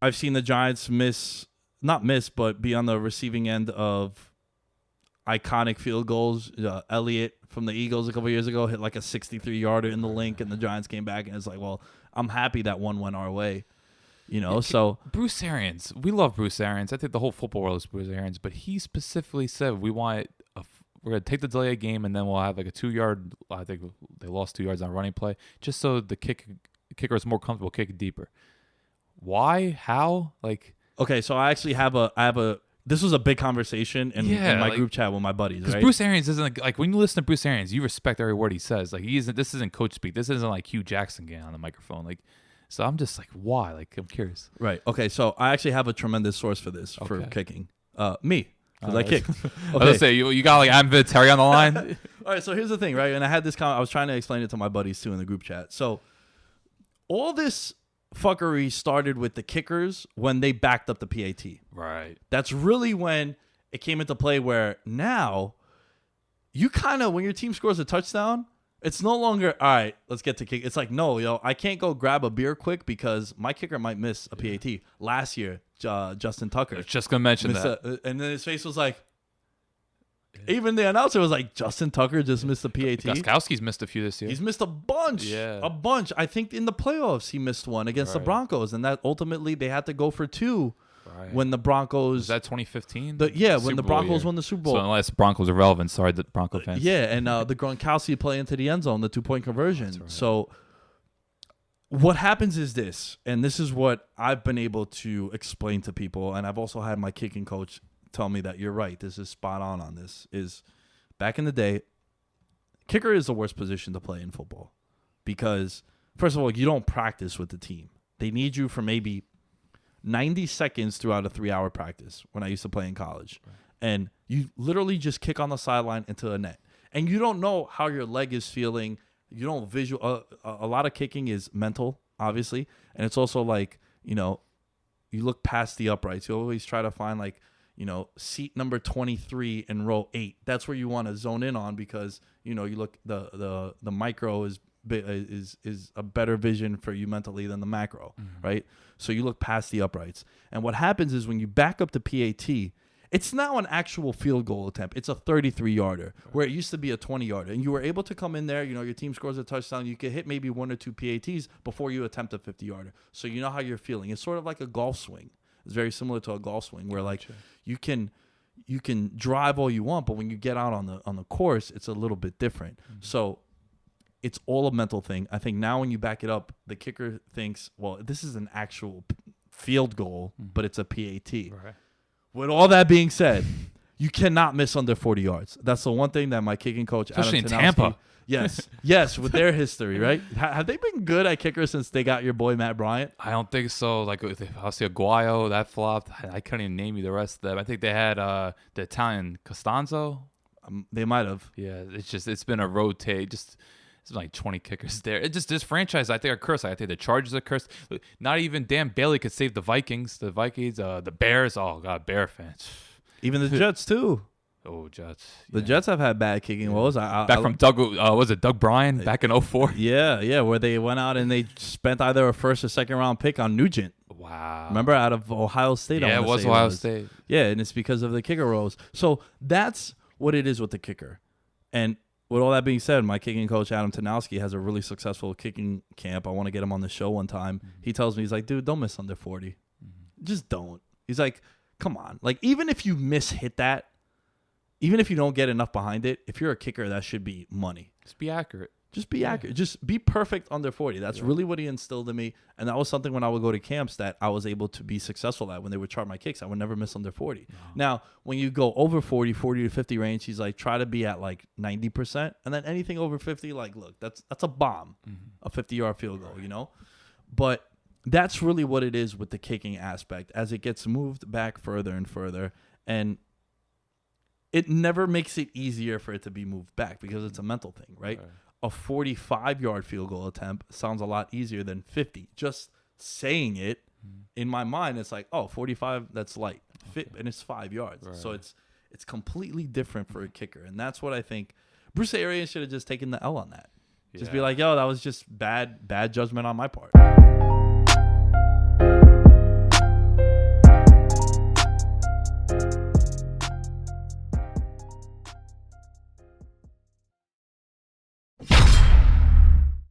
I've seen the Giants not miss, but be on the receiving end of iconic field goals. Elliott from the Eagles a couple years ago hit like a 63-yarder in the link, and the Giants came back, and it's like, well, I'm happy that one went our way. So Bruce Arians, we love Bruce Arians. I think the whole football world is Bruce Arians, but he specifically said we're going to take the delay game, and then we'll have like a 2-yard. I think they lost 2 yards on a running play, just so the kicker is more comfortable kicking deeper. Why? How? Like, okay, so I actually have a. This was a big conversation in my group chat with my buddies. Because right? Bruce Arians isn't like when you listen to Bruce Arians, you respect every word he says. Like this isn't coach speak. This isn't like Hugh Jackson getting on the microphone. Like, so I'm just like, why? Like, I'm curious. Right. Okay. So I actually have a tremendous source for this for kicking. Me, because I kick. Okay. I was gonna say you got like I'm Terry on the line. All right. So here's the thing, right? And I had this comment. I was trying to explain it to my buddies too in the group chat. So all this fuckery started with the kickers when they backed up the PAT. Right. That's really when it came into play, where now you kind of, when your team scores a touchdown, it's no longer, all right, let's get to kick. It's like, no, I can't go grab a beer quick because my kicker might miss a PAT. Last year, Justin Tucker. I was just going to mention that. And then his face was like, even the announcer was like, Justin Tucker just missed a PAT. Gostkowski's missed a few this year. He's missed a bunch. Yeah. A bunch. I think in the playoffs he missed one against the Broncos, and that ultimately they had to go for 2 when the Broncos. Was that 2015? When the Broncos won the Super Bowl. So unless Broncos are relevant, sorry, the Bronco fans. Yeah, and the Gronkowski play into the end zone, the 2-point conversion. Right. So what happens is this, and this is what I've been able to explain to people, and I've also had my kicking coach tell me that you're right. This is spot on this. Is back in the day, kicker is the worst position to play in football because, first of all, you don't practice with the team. They need you for maybe 90 seconds throughout a 3-hour practice when I used to play in college. Right. And you literally just kick on the sideline into a net. And you don't know how your leg is feeling. You don't visual. A lot of kicking is mental, obviously. And it's also like, you look past the uprights. You always try to find like, seat number 23 in row 8. That's where you want to zone in on because, you look, the micro is a better vision for you mentally than the macro, right? So you look past the uprights. And what happens is when you back up the PAT, it's now an actual field goal attempt. It's a 33-yarder where it used to be a 20-yarder. And you were able to come in there, your team scores a touchdown. You could hit maybe 1 or 2 PATs before you attempt a 50-yarder. So you know how you're feeling. It's sort of like a golf swing. It's very similar to a golf swing where like you can drive all you want, but when you get out on the course, it's a little bit different. So it's all a mental thing. I think now when you back it up, the kicker thinks, well, this is an actual field goal, but it's a PAT. Right. With all that being said, you cannot miss under 40 yards. That's the one thing that my kicking coach, especially Adam in Tanowski, Tampa. Yes, with their history, right? Have they been good at kickers since they got your boy Matt Bryant? I don't think so. Like Jose Aguayo, that flopped. I couldn't even name you the rest of them. I think they had the Italian Costanzo. They might have. Yeah, it's been a rotate. It's like 20 kickers there. This franchise, I think, are cursed. I think the Chargers are cursed. Not even Dan Bailey could save the Vikings. The Vikings, the Bears. Oh God, Bear fans. Even the Jets too. Oh, Jets. The Jets have had bad kicking woes. From Doug, was it Doug Bryan back in 2004? Yeah, where they went out and they spent either a first or second round pick on Nugent. Wow. Remember, out of Ohio State? Yeah, it was Ohio State. Yeah, and it's because of the kicker roles. So that's what it is with the kicker. And with all that being said, my kicking coach, Adam Tanowski, has a really successful kicking camp. I want to get him on the show one time. Mm-hmm. He tells me, he's like, dude, don't miss under 40. Mm-hmm. Just don't. He's like, come on. Like, even if you hit that, even if you don't get enough behind it, if you're a kicker, that should be money. Just be accurate. Just be accurate. Just be perfect under 40. That's really what he instilled in me. And that was something when I would go to camps that I was able to be successful at. When they would chart my kicks, I would never miss under 40. No. Now, when you go over 40 to 50 range, he's like, try to be at like 90%. And then anything over 50, like, look, that's a bomb, a 50-yard field goal, But that's really what it is with the kicking aspect as it gets moved back further and further. And it never makes it easier for it to be moved back because it's a mental thing, right? A 45-yard field goal attempt sounds a lot easier than 50. Just saying it, in my mind, it's like, 45, that's light. And it's 5 yards. Right. So it's completely different for a kicker. And that's what I think Bruce Arians should have just taken the L on that. Just be like, that was just bad judgment on my part.